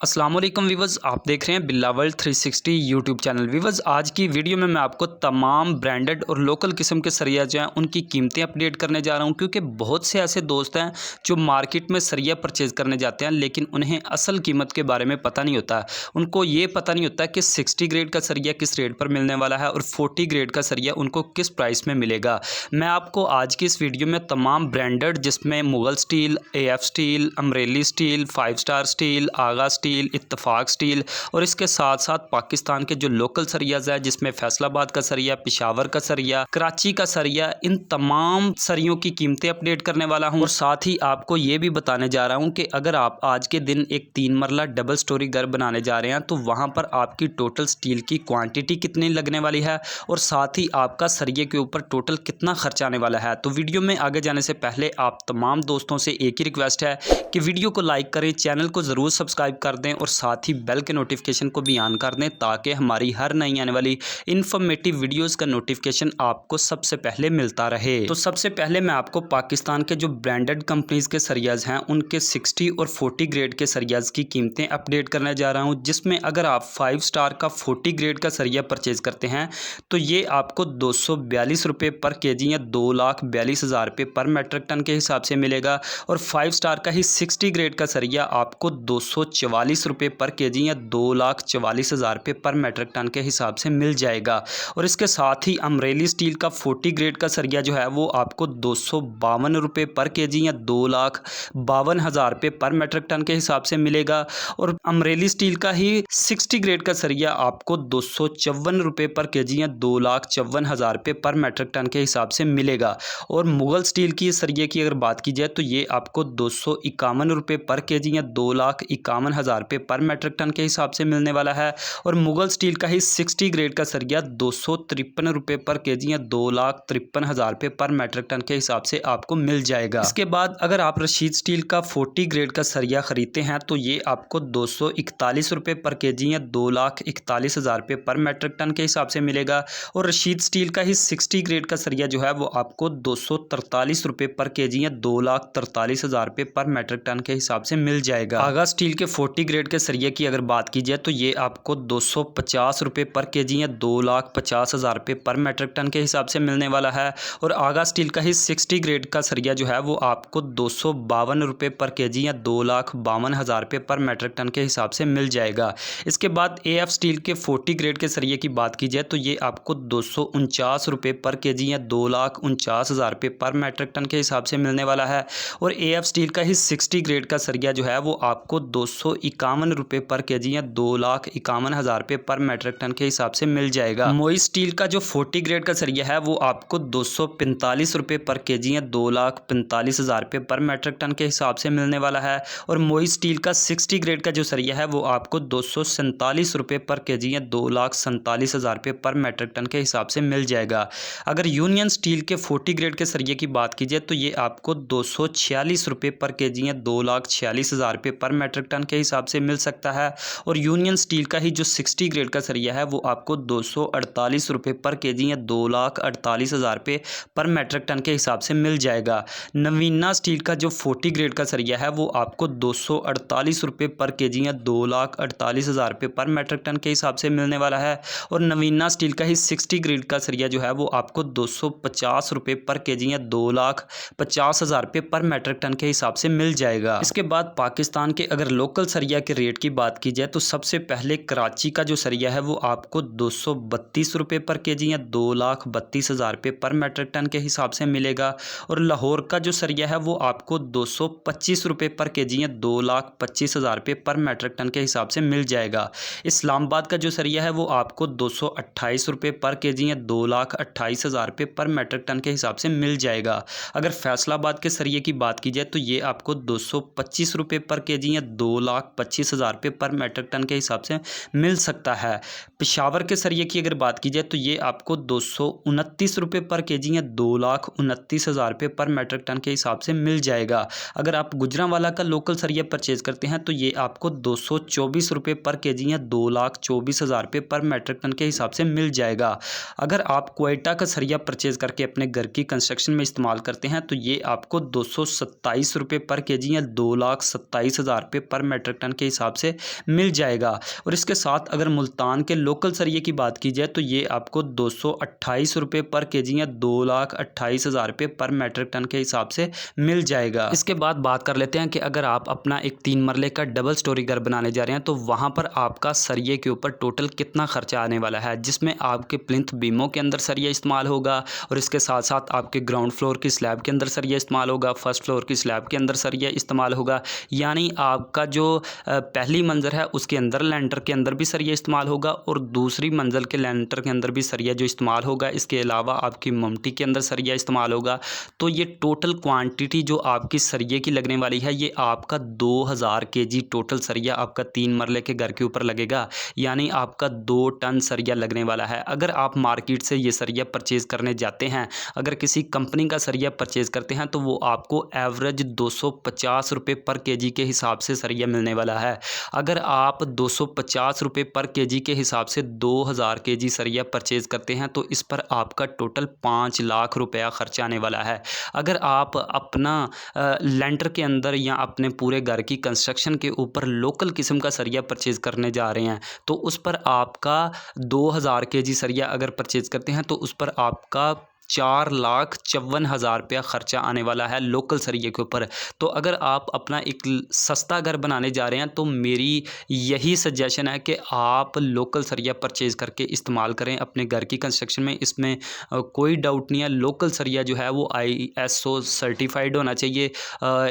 अस्सलाम वालेकुम वीवर्स, आप देख रहे हैं बिल्ला वर्ल्ड 360 यूट्यूब चैनल। वीवर्स, आज की वीडियो में मैं आपको तमाम ब्रांडेड और लोकल किस्म के सरिया जो हैं उनकी कीमतें अपडेट करने जा रहा हूं, क्योंकि बहुत से ऐसे दोस्त हैं जो मार्केट में सरिया परचेज़ करने जाते हैं लेकिन उन्हें असल कीमत के बारे में पता नहीं होता। उनको ये पता नहीं होता कि 60 ग्रेड का सरिया किस रेट पर मिलने वाला है और 40 ग्रेड का सरिया उनको किस प्राइस में मिलेगा। मैं आपको आज की इस वीडियो में तमाम ब्रांडेड, जिसमें Mughal steel, AF steel, Amreli steel, 5 star steel, Agha steel, Ittefaq steel और इसके साथ साथ पाकिस्तान के जो लोकल सरियाज है, जिसमें फैसलाबाद का सरिया, पेशावर का सरिया, कराची का सरिया, इन तमाम सरियों की कीमतें अपडेट करने वाला हूं। और साथ ही आपको ये भी बताने जा रहा हूं कि अगर आप आज के दिन एक 3 मरला डबल स्टोरी घर बनाने जा रहे हैं तो वहां पर आपकी टोटल स्टील की क्वांटिटी कितनी लगने वाली है और साथ ही आपका सरिये के ऊपर टोटल कितना खर्च आने वाला है। तो वीडियो में आगे जाने से पहले आप तमाम दोस्तों से एक ही रिक्वेस्ट है कि वीडियो को लाइक करें, चैनल को ज़रूर सब्सक्राइब कर दें और साथ ही बेल के नोटिफिकेशन को भी ऑन कर दें ताकि हमारी हर नई आने वाली इन्फॉर्मेटिव वीडियोस का नोटिफिकेशन आपको सबसे पहले मिलता रहे। तो सबसे पहले मैं आपको पाकिस्तान के जो ब्रांडेड कंपनीज के सरियाज हैं उनके 60 और 40 ग्रेड के सरियाज की कीमतें अपडेट करने जा रहा हूं, जिसमें अगर आप 5 स्टार का 40 ग्रेड का सरिया परचेज करते हैं तो ये आपको 242 रुपये पर केजी या 2,42,000 रुपये पर मेट्रिक टन के हिसाब से मिलेगा। और 5 स्टार का ही 60 ग्रेड का सरिया आपको 244 रुपये पर केजी या 2,44,000 रुपये पर मेट्रिक टन के हिसाब से मिल जाएगा। और इसके साथ ही अमरेली स्टील का 40 ग्रेड का सरिया जो है वो आपको 252 रुपये पर केजी या 2,52,000 रुपये पर मेट्रिक टन के हिसाब से मिलेगा। और अमरेली स्टील का ही 60 ग्रेड का सरिया आपको 254 रुपये पर केजी या 2,54,000 रुपये पर मेट्रिक टन के हिसाब से मिलेगा। और मुगल स्टील की सरिये की अगर बात की जाए तो ये आपको 251 रुपये पर केजी या 2,51,000 रुपये पर मेट्रिक टन के हिसाब से मिलने वाला है। और मुगल स्टील का ही 60 ग्रेड का सरिया 253 रुपये पर केजी या 2,53,000 रुपये पर मेट्रिक टन के हिसाब से आपको मिल जाएगा। इसके बाद अगर आप रशीद स्टील का 40 ग्रेड का सरिया खरीदते हैं तो ये आपको 241 रुपये पर केजी या 2,41,000 रुपये पर मेट्रिक टन के हिसाब से मिलेगा। और रशीद स्टील का ही 60 ग्रेड का सरिया जो है वो आपको 243 रुपये पर केजी या 2,43,000 रुपये पर मेट्रिक टन के हिसाब से मिल जाएगा। आगा स्टील के 40 ग्रेड के सरिये की अगर बात की जाए तो ये आपको 250 रुपये पर केजी या 2,50,000 रुपये पर मेट्रिक टन के हिसाब से मिलने वाला है। और आगा स्टील का ही 60 ग्रेड का सरिया जो है वो आपको 252 रुपये पर केजी या 2,52,000 रुपये पर मेट्रिक टन के हिसाब से मिल जाएगा। इसके बाद AF स्टील के 40 ग्रेड के सरिये की बात की जाए तो ये आपको 249 रुपये पर केजी या 2,49,000 रुपये पर मेट्रिक टन के हिसाब से मिलने वाला है। और AF स्टील का ही 60 ग्रेड का सरिया जो है वो आपको 251 रुपये पर केजी या 2,51,000 रुपये पर मेट्रिक टन के हिसाब से मिल जाएगा। मोई स्टील का जो 40 ग्रेड का सरिया है वो आपको 245 रुपये पर केजी या 2,45,000 रुपये पर मेट्रिक टन के हिसाब से मिलने वाला है। और मोई स्टील का 60 ग्रेड का जो सरिया है वो आपको 247 रुपये पर केजी या 2,47,000 रुपये पर मेट्रिक टन के हिसाब से मिल जाएगा। अगर यूनियन स्टील के 40 ग्रेड के सरिये की बात की जाए तो ये आपको 246 रुपये पर केजी या 2,46,000 रुपये पर मेट्रिक टन के हिसाब से मिल सकता है। और यूनियन स्टील का ही जो 60 ग्रेड का सरिया है वो आपको 248 रुपये पर केजी या 2,48,000 रुपये पर मेट्रिक टन के हिसाब से मिल जाएगा। नवीना स्टील का जो 40 ग्रेड का सरिया है वो आपको 248 रुपये पर केजी या 2,48,000 रुपये पर मेट्रिक टन के हिसाब से मिलने वाला है। और नवीना स्टील का ही 60 ग्रेड का सरिया जो है वो आपको 250 रुपये पर केजी या 2,50,000 रुपये पर मेट्रिक टन के हिसाब से मिल जाएगा। इसके बाद पाकिस्तान के अगर लोकल सरिया के रेट की बात की जाए तो सबसे पहले कराची का जो सरिया है वो आपको 232 रुपये पर केजी या 2,32,000 रुपये पर मेट्रिक टन के हिसाब से मिलेगा। और लाहौर का जो सरिया है वो आपको 225 रुपये पर केजी या 2,25,000 रुपये पर मेट्रिक टन के हिसाब से मिल जाएगा। इस्लामाबाद का जो सरिया है वो आपको 228 रुपये पर केजी या 2,28,000 रुपये पर मेट्रिक टन के हिसाब से मिल जाएगा। अगर फैसलाबाद के सरिये की बात की जाए तो ये आपको 225 रुपये पर केजी या 2,25,000 रुपये पर मेट्रिक टन के हिसाब से मिल सकता है। पेशावर के सरिये की अगर बात की जाए तो ये आपको 229 रुपये पर केजी या 2,29,000 रुपये पर मेट्रिक टन के हिसाब से मिल जाएगा। अगर आप गुजरांवाला का लोकल सरिया परचेज करते हैं तो ये आपको 224 रुपये पर केजी या 2,24,000 रुपये पर मेट्रिक टन के हिसाब से मिल जाएगा। अगर आप क्वेटा का सरिया परचेज करके अपने घर की कंस्ट्रक्शन में इस्तेमाल करते हैं तो ये आपको 227 रुपये पर केजी या 2,27,000 रुपये पर मेट्रिक टन टन के हिसाब से मिल जाएगा। और इसके साथ अगर मुल्तान के लोकल सरिये की बात की जाए तो ये आपको 228 रुपये पर केजी या 2,28,000 रुपये पर मेट्रिक टन के हिसाब से मिल जाएगा। इसके बाद बात कर लेते हैं कि अगर आप अपना एक 3 मरले का डबल स्टोरी घर बनाने जा रहे हैं तो वहाँ पर आपका सरिये के ऊपर टोटल कितना खर्चा आने वाला है, जिसमें आपके प्लिंथ बीमों के अंदर सरिया इस्तेमाल होगा और इसके साथ साथ आपके ग्राउंड फ्लोर की स्लैब के अंदर सरिया इस्तेमाल होगा, फर्स्ट फ्लोर की स्लैब के अंदर सरिया इस्तेमाल होगा। यानी आपका जो पहली मंजिल है उसके अंदर लेंटर के अंदर भी सरिया इस्तेमाल होगा और दूसरी मंजिल के लेंटर के अंदर भी सरिया जो इस्तेमाल होगा। इसके अलावा आपकी ममटी के अंदर सरिया इस्तेमाल होगा। तो ये टोटल क्वांटिटी जो आपकी सरिये की लगने वाली है ये आपका 2000 केजी टोटल सरिया आपका 3 मरले के घर के ऊपर लगेगा। यानी आपका 2 टन सरिया लगने वाला है। अगर आप मार्केट से ये सरिया परचेज़ करने जाते हैं, अगर किसी कंपनी का सरिया परचेज़ करते हैं तो वो आपको एवरेज 250 रुपये पर केजी के हिसाब से सरिया मिलने वाला है। अगर आप 250 रुपये पर केजी के हिसाब से 2000 केजी सरिया परचेज़ करते हैं तो इस पर आपका टोटल 5 लाख रुपया खर्चा आने वाला है। अगर आप अपना लेंटर के अंदर या अपने पूरे घर की कंस्ट्रक्शन के ऊपर लोकल किस्म का सरिया परचेज़ करने जा रहे हैं तो उस पर आपका 2000 केजी सरिया अगर परचेज़ करते हैं तो उस पर आपका 4,54,000 रुपया खर्चा आने वाला है लोकल सरिये के ऊपर। तो अगर आप अपना एक सस्ता घर बनाने जा रहे हैं तो मेरी यही सजेशन है कि आप लोकल सरिया परचेज़ करके इस्तेमाल करें अपने घर की कंस्ट्रक्शन में। इसमें कोई डाउट नहीं है। लोकल सरिया जो है वो ISO सर्टिफाइड होना चाहिए।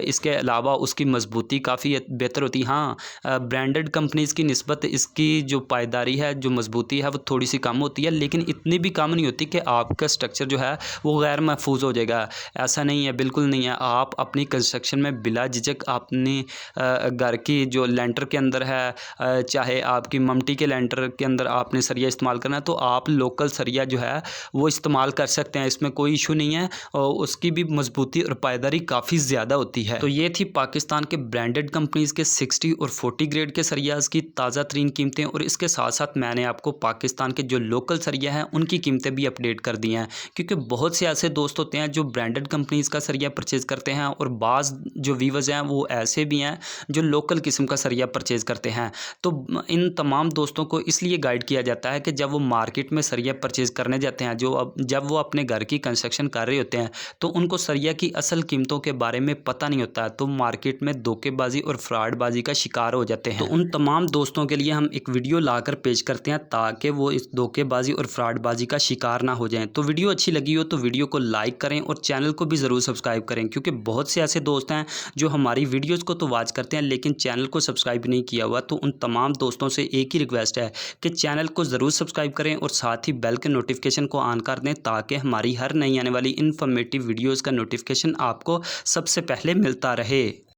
इसके अलावा उसकी मजबूती काफ़ी बेहतर होती है। हाँ, ब्रांडेड कंपनीज़ की निस्बत इसकी जो पायदारी है, जो मजबूती है वो थोड़ी सी कम होती है, लेकिन इतनी भी कम नहीं होती कि आपका स्ट्रक्चर जो है वो गैर महफूज हो जाएगा। ऐसा नहीं है, बिल्कुल नहीं है। आप अपनी कंस्ट्रक्शन में बिला झिझक अपनी घर की जो लेंटर के अंदर है, चाहे आपकी ममटी के लेंटर के अंदर आपने सरिया इस्तेमाल करना है तो आप लोकल सरिया जो है वो इस्तेमाल कर सकते हैं। इसमें कोई इशू नहीं है और उसकी भी मजबूती और पायदारी काफ़ी ज़्यादा होती है। तो ये थी पाकिस्तान के ब्रांडेड कंपनीज़ के 60 और 40 ग्रेड के सरियाज़ की ताज़ा तरीन कीमतें, और इसके साथ साथ मैंने आपको पाकिस्तान के जो लोकल सरिया हैं उनकी कीमतें भी अपडेट कर दी हैं। क्योंकि बहुत से ऐसे दोस्त होते हैं जो ब्रांडेड कंपनीज़ का सरिया परचेज़ करते हैं और बाज़ जो व्यूअर्स हैं वो ऐसे भी हैं जो लोकल किस्म का सरिया परचेज़ करते हैं। तो इन तमाम दोस्तों को इसलिए गाइड किया जाता है कि जब वो मार्केट में सरिया परचेज़ करने जाते हैं, जब वो अपने घर की कंस्ट्रक्शन कर रहे होते हैं तो उनको सरिया की असल कीमतों के बारे में पता नहीं होता है, तो मार्केट में धोखेबाजी और फ्रॉडबाजी का शिकार हो जाते हैं। तो उन तमाम दोस्तों के लिए हम एक वीडियो लाकर पेश करते हैं ताकि वो इस धोखेबाजी और फ्रॉडबाजी का शिकार ना हो जाएं। तो वीडियो अच्छी लगी हो तो वीडियो को लाइक करें और चैनल को भी ज़रूर सब्सक्राइब करें, क्योंकि बहुत से ऐसे दोस्त हैं जो हमारी वीडियोस को तो वॉच करते हैं लेकिन चैनल को सब्सक्राइब नहीं किया हुआ। तो उन तमाम दोस्तों से एक ही रिक्वेस्ट है कि चैनल को ज़रूर सब्सक्राइब करें और साथ ही बेल के नोटिफिकेशन को ऑन कर दें ताकि हमारी हर नई आने वाली इन्फॉर्मेटिव वीडियोज़ का नोटिफिकेशन आपको सबसे पहले मिलता रहे।